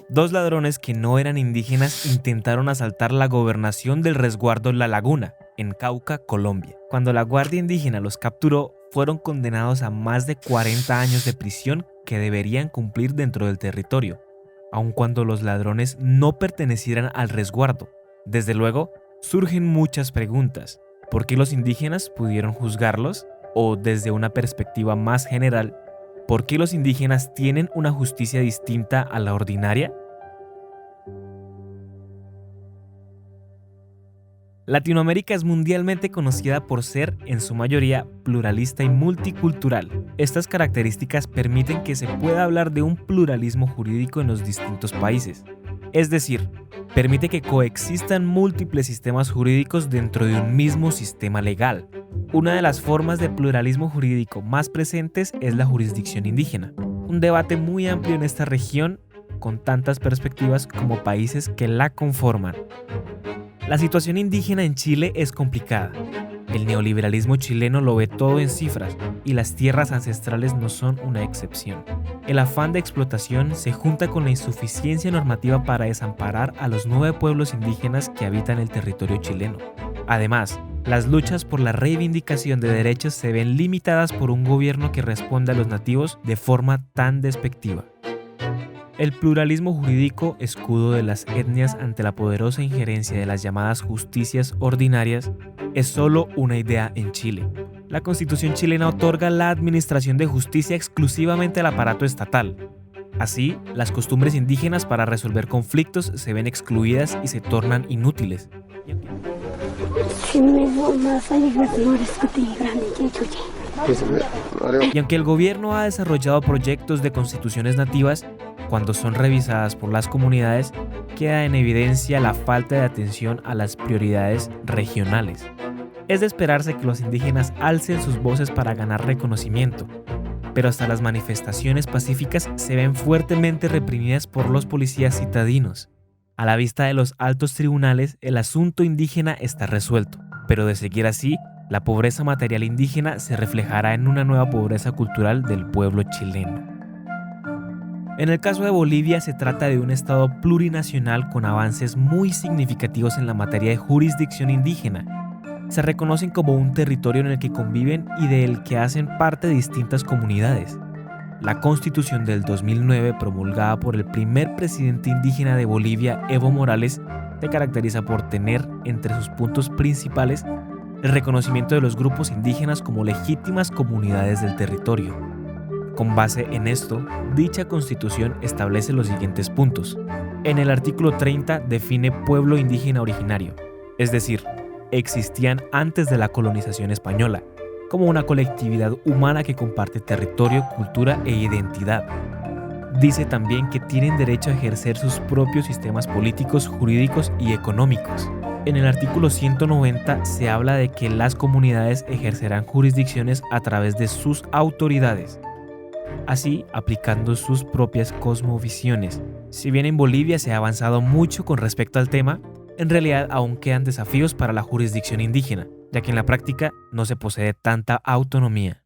Dos ladrones que no eran indígenas intentaron asaltar la gobernación del resguardo La Laguna, en Cauca, Colombia. Cuando la Guardia Indígena los capturó, fueron condenados a más de 40 años de prisión que deberían cumplir dentro del territorio, aun cuando los ladrones no pertenecieran al resguardo. Desde luego, surgen muchas preguntas. ¿Por qué los indígenas pudieron juzgarlos? O desde una perspectiva más general, ¿por qué los indígenas tienen una justicia distinta a la ordinaria? Latinoamérica es mundialmente conocida por ser, en su mayoría, pluralista y multicultural. Estas características permiten que se pueda hablar de un pluralismo jurídico en los distintos países. Es decir, permite que coexistan múltiples sistemas jurídicos dentro de un mismo sistema legal. Una de las formas de pluralismo jurídico más presentes es la jurisdicción indígena, un debate muy amplio en esta región con tantas perspectivas como países que la conforman. La situación indígena en Chile es complicada. El neoliberalismo chileno lo ve todo en cifras y las tierras ancestrales no son una excepción. El afán de explotación se junta con la insuficiencia normativa para desamparar a los 9 pueblos indígenas que habitan el territorio chileno. Además, las luchas por la reivindicación de derechos se ven limitadas por un gobierno que responde a los nativos de forma tan despectiva. El pluralismo jurídico, escudo de las etnias ante la poderosa injerencia de las llamadas justicias ordinarias, es solo una idea en Chile. La Constitución chilena otorga la administración de justicia exclusivamente al aparato estatal. Así, las costumbres indígenas para resolver conflictos se ven excluidas y se tornan inútiles. Y aunque el gobierno ha desarrollado proyectos de constituciones nativas, cuando son revisadas por las comunidades, queda en evidencia la falta de atención a las prioridades regionales. Es de esperarse que los indígenas alcen sus voces para ganar reconocimiento, pero hasta las manifestaciones pacíficas se ven fuertemente reprimidas por los policías citadinos. A la vista de los altos tribunales, el asunto indígena está resuelto, pero de seguir así, la pobreza material indígena se reflejará en una nueva pobreza cultural del pueblo chileno. En el caso de Bolivia se trata de un estado plurinacional con avances muy significativos en la materia de jurisdicción indígena. Se reconocen como un territorio en el que conviven y del que hacen parte distintas comunidades. La Constitución del 2009, promulgada por el primer presidente indígena de Bolivia, Evo Morales, se caracteriza por tener entre sus puntos principales el reconocimiento de los grupos indígenas como legítimas comunidades del territorio. Con base en esto, dicha constitución establece los siguientes puntos. En el artículo 30 define pueblo indígena originario, es decir, existían antes de la colonización española, como una colectividad humana que comparte territorio, cultura e identidad. Dice también que tienen derecho a ejercer sus propios sistemas políticos, jurídicos y económicos. En el artículo 190 se habla de que las comunidades ejercerán jurisdicciones a través de sus autoridades, así aplicando sus propias cosmovisiones. Si bien en Bolivia se ha avanzado mucho con respecto al tema, en realidad aún quedan desafíos para la jurisdicción indígena, ya que en la práctica no se posee tanta autonomía.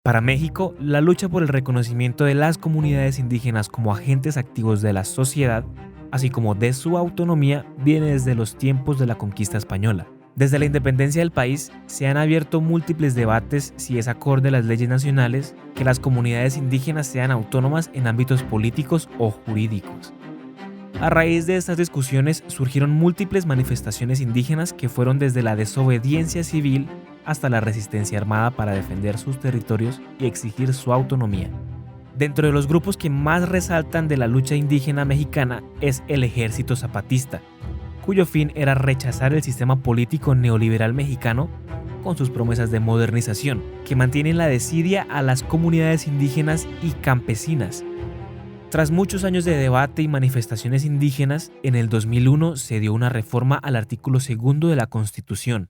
Para México, la lucha por el reconocimiento de las comunidades indígenas como agentes activos de la sociedad, así como de su autonomía, viene desde los tiempos de la conquista española. Desde la independencia del país, se han abierto múltiples debates si es acorde a las leyes nacionales que las comunidades indígenas sean autónomas en ámbitos políticos o jurídicos. A raíz de estas discusiones surgieron múltiples manifestaciones indígenas que fueron desde la desobediencia civil hasta la resistencia armada para defender sus territorios y exigir su autonomía. Dentro de los grupos que más resaltan de la lucha indígena mexicana es el Ejército Zapatista, cuyo fin era rechazar el sistema político neoliberal mexicano con sus promesas de modernización, que mantienen la desidia a las comunidades indígenas y campesinas. Tras muchos años de debate y manifestaciones indígenas, en el 2001 se dio una reforma al artículo 2 de la Constitución,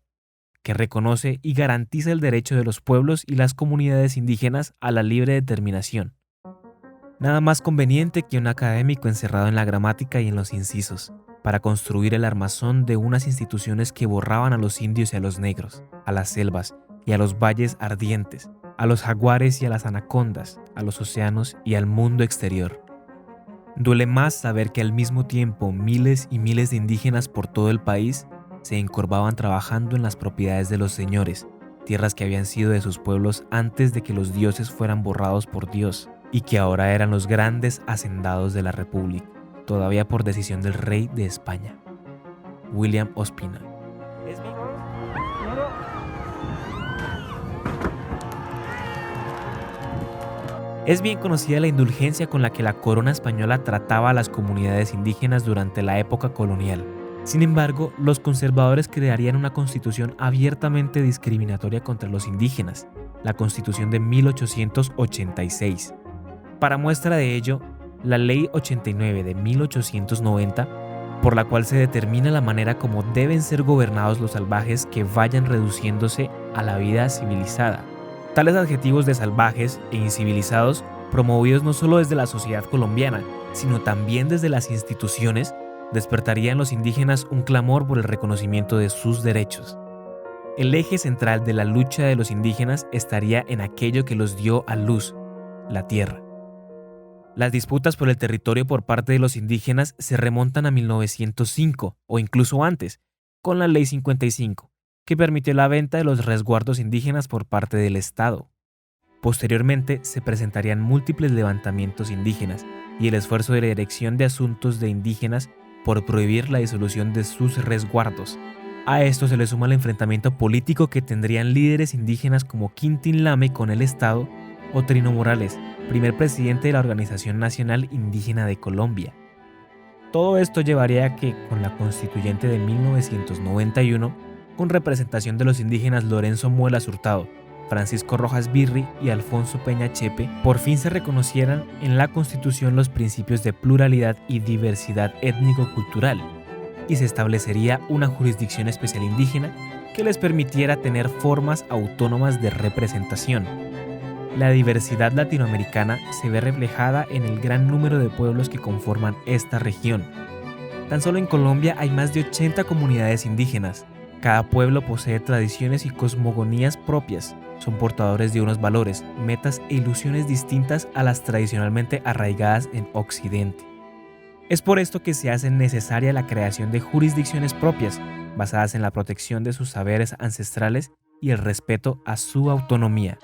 que reconoce y garantiza el derecho de los pueblos y las comunidades indígenas a la libre determinación. Nada más conveniente que un académico encerrado en la gramática y en los incisos, para construir el armazón de unas instituciones que borraban a los indios y a los negros, a las selvas y a los valles ardientes, a los jaguares y a las anacondas, a los océanos y al mundo exterior. Duele más saber que al mismo tiempo miles y miles de indígenas por todo el país se encorvaban trabajando en las propiedades de los señores, tierras que habían sido de sus pueblos antes de que los dioses fueran borrados por Dios, y que ahora eran los grandes hacendados de la República, todavía por decisión del rey de España. William Ospina. Es bien conocida la indulgencia con la que la corona española trataba a las comunidades indígenas durante la época colonial. Sin embargo, los conservadores crearían una constitución abiertamente discriminatoria contra los indígenas, la Constitución de 1886. Para muestra de ello, la Ley 89 de 1890, por la cual se determina la manera como deben ser gobernados los salvajes que vayan reduciéndose a la vida civilizada. Tales adjetivos de salvajes e incivilizados, promovidos no solo desde la sociedad colombiana, sino también desde las instituciones, despertarían en los indígenas un clamor por el reconocimiento de sus derechos. El eje central de la lucha de los indígenas estaría en aquello que los dio a luz, la tierra. Las disputas por el territorio por parte de los indígenas se remontan a 1905 o incluso antes, con la Ley 55, que permitió la venta de los resguardos indígenas por parte del Estado. Posteriormente se presentarían múltiples levantamientos indígenas y el esfuerzo de la Dirección de Asuntos de Indígenas por prohibir la disolución de sus resguardos. A esto se le suma el enfrentamiento político que tendrían líderes indígenas como Quintín Lame con el Estado o Trino Morales, primer presidente de la Organización Nacional Indígena de Colombia. Todo esto llevaría a que, con la Constituyente de 1991, con representación de los indígenas Lorenzo Muelas Hurtado, Francisco Rojas Birri y Alfonso Peña Chepe, por fin se reconocieran en la Constitución los principios de pluralidad y diversidad étnico-cultural, y se establecería una jurisdicción especial indígena que les permitiera tener formas autónomas de representación. La diversidad latinoamericana se ve reflejada en el gran número de pueblos que conforman esta región. Tan solo en Colombia hay más de 80 comunidades indígenas. Cada pueblo posee tradiciones y cosmogonías propias, son portadores de unos valores, metas e ilusiones distintas a las tradicionalmente arraigadas en Occidente. Es por esto que se hace necesaria la creación de jurisdicciones propias, basadas en la protección de sus saberes ancestrales y el respeto a su autonomía.